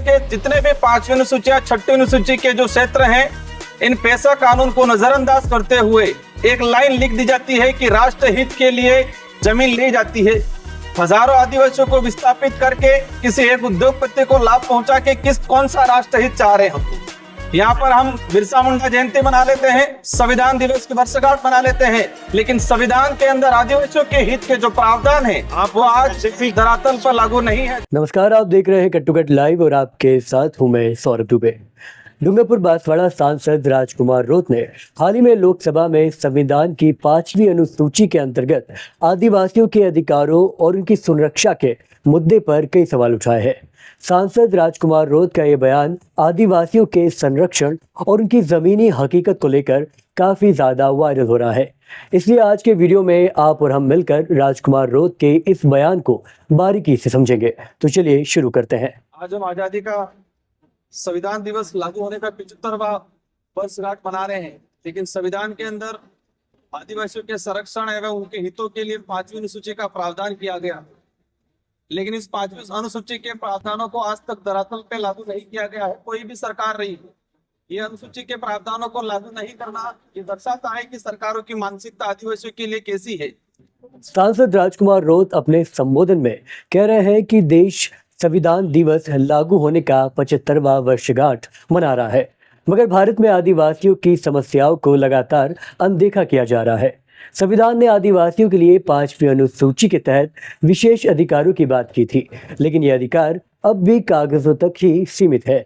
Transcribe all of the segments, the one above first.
के जितने भी 5वीं अनुसूची या 6वीं अनुसूची के जो क्षेत्र हैं, इन पेशा कानून को नजरअंदाज करते हुए एक लाइन लिख दी जाती है कि राष्ट्र हित के लिए जमीन ली जाती है। हजारों आदिवासियों को विस्थापित करके किसी एक उद्योगपति को लाभ पहुंचा के कौन सा राष्ट्र हित चाह रहे हैं। यहाँ पर हम बिरसा मुंडा जयंती मना लेते हैं, संविधान दिवस की वर्षगांठ मना लेते हैं, लेकिन संविधान के अंदर आदिवासियों के हित के जो प्रावधान है वो आज धरातल पर लागू नहीं है। नमस्कार, आप देख रहे हैं कट टू कट लाइव और आपके साथ हूं मैं सौरभ दुबे। डूंगरपुर बांसवाड़ा सांसद राजकुमार रोत ने हाल ही में लोकसभा में संविधान की 5वीं अनुसूची के अंतर्गत आदिवासियों के अधिकारों और उनकी सुरक्षा के मुद्दे पर कई सवाल उठाए हैं। सांसद राजकुमार रोत का ये बयान आदिवासियों के संरक्षण और उनकी जमीनी हकीकत को लेकर काफी ज्यादा वायरल हो रहा है। इसलिए आज के वीडियो में आप और हम मिलकर राजकुमार रोत के इस बयान को बारीकी से समझेंगे। तो चलिए शुरू करते हैं। आज हम आजादी का संविधान दिवस लागू होने का 75वां वर्षगांठ मना रहे हैं, लेकिन संविधान के अंदर आदिवासियों के संरक्षण एवं उनके हितों के लिए 5वीं अनुसूची का प्रावधान किया गया, लेकिन इस 5वीं अनुसूची के प्रावधानों को आज तक धरातल पे लागू नहीं किया गया है। कोई भी सरकार रही ये अनुसूची के प्रावधानों को लागू नहीं करना ये दर्शाता है कि सरकारों की मानसिकता आदिवासियों के लिए कैसी है। सांसद राजकुमार रोत अपने संबोधन में कह रहे हैं कि देश संविधान दिवस लागू होने का 75वां वर्षगांठ मना रहा है, मगर भारत में आदिवासियों की समस्याओं को लगातार अनदेखा किया जा रहा है। संविधान ने आदिवासियों के लिए 5वीं अनुसूची के तहत विशेष अधिकारों की बात की थी, लेकिन ये अधिकार अब भी कागजों तक ही सीमित है।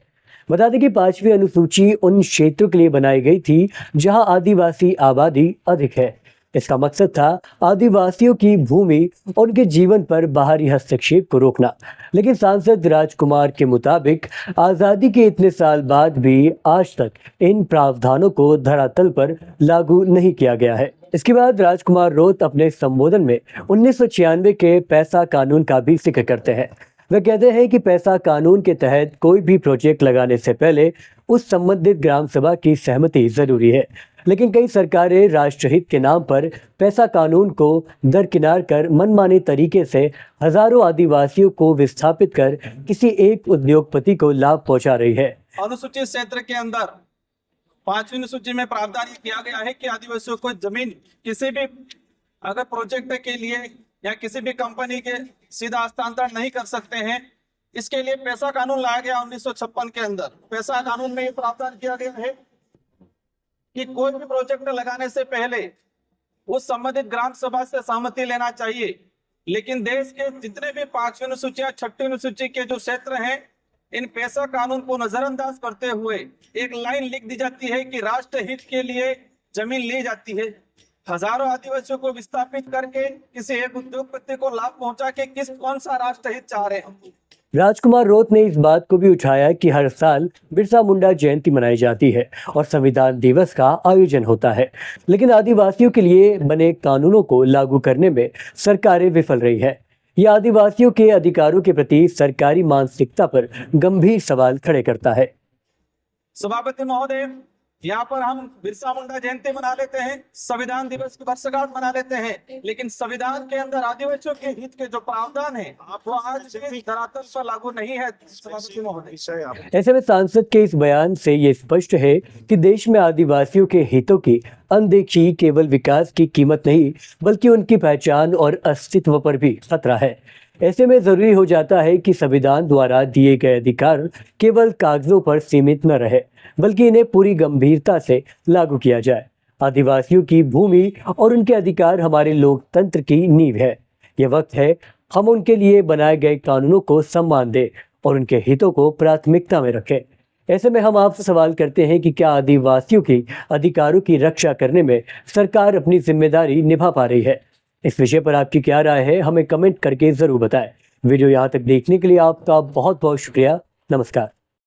बता दें कि 5वीं अनुसूची उन क्षेत्रों के लिए बनाई गई थी जहां आदिवासी आबादी अधिक है। इसका मकसद था आदिवासियों की भूमि और उनके जीवन पर बाहरी हस्तक्षेप को रोकना। लेकिन सांसद राजकुमार के मुताबिक आज़ादी के इतने साल बाद भी आज तक इन प्रावधानों को धरातल पर लागू नहीं किया गया है। इसके बाद राजकुमार रोत अपने संबोधन में 1996 के पैसा कानून का भी जिक्र करते हैं। वे कहते हैं कि पैसा कानून के तहत कोई भी प्रोजेक्ट लगाने से पहले उस संबंधित ग्राम सभा की सहमति जरूरी है, लेकिन कई सरकारें राष्ट्रहित के नाम पर पैसा कानून को दरकिनार कर मनमाने तरीके से हजारों आदिवासियों को विस्थापित कर किसी एक उद्योगपति को लाभ पहुंचा रही है। अनुसूचित क्षेत्र के अंदर 5वीं अनुसूची में प्रावधान किया गया है कि आदिवासियों को जमीन किसी भी अगर प्रोजेक्ट के लिए या किसी भी कंपनी के सीधा हस्तांतरण नहीं कर सकते हैं। इसके लिए पैसा कानून लाया गया 1956 के अंदर। पैसा कानून में ये प्रावधान किया गया है कि कोई भी प्रोजेक्ट लगाने से पहले उस संबंधित ग्राम सभा से सहमति लेना चाहिए, लेकिन देश के जितने भी 5वीं अनुसूची या 6वीं अनुसूची के जो क्षेत्र हैं, इन पैसा कानून को नजरअंदाज करते हुए एक लाइन लिख दी जाती है कि राष्ट्र हित के लिए जमीन ली जाती है। हजारों आदिवासियों को विस्थापित करके किसी एक उद्योगपति को लाभ पहुंचा के कौन सा राष्ट्र हित चाह रहे हैं। राजकुमार रोत ने इस बात को भी उठाया कि हर साल बिरसा मुंडा जयंती मनाई जाती है और संविधान दिवस का आयोजन होता है, लेकिन आदिवासियों के लिए बने कानूनों को लागू करने में सरकारें विफल रही है। यह आदिवासियों के अधिकारों के प्रति सरकारी मानसिकता पर गंभीर सवाल खड़े करता है। सभापति महोदय, यहाँ पर हम बिरसा मुंडा जयंती मना लेते हैं, संविधान दिवस की वर्षगांठ मना लेते हैं, लेकिन संविधान के अंदर आदिवासियों के हित के जो प्रावधान है वो आज धरातल पर लागू नहीं है। सभापति महोदय, ऐसे में सांसद के इस बयान से ये स्पष्ट है कि देश में आदिवासियों के हितों की अनदेखी केवल विकास की कीमत नहीं, बल्कि उनकी पहचान और अस्तित्व पर भी खतरा है। ऐसे में जरूरी हो जाता है कि संविधान द्वारा दिए गए अधिकार केवल कागजों पर सीमित न रहे, बल्कि इन्हें पूरी गंभीरता से लागू किया जाए। आदिवासियों की भूमि और उनके अधिकार हमारे लोकतंत्र की नींव है। यह वक्त है हम उनके लिए बनाए गए कानूनों को सम्मान दें और उनके हितों को प्राथमिकता में रखें। ऐसे में हम आपसे सवाल करते हैं कि क्या आदिवासियों की अधिकारों की रक्षा करने में सरकार अपनी जिम्मेदारी निभा पा रही है? इस विषय पर आपकी क्या राय है, हमें कमेंट करके जरूर बताएं। वीडियो यहाँ तक देखने के लिए आपका बहुत बहुत शुक्रिया। नमस्कार।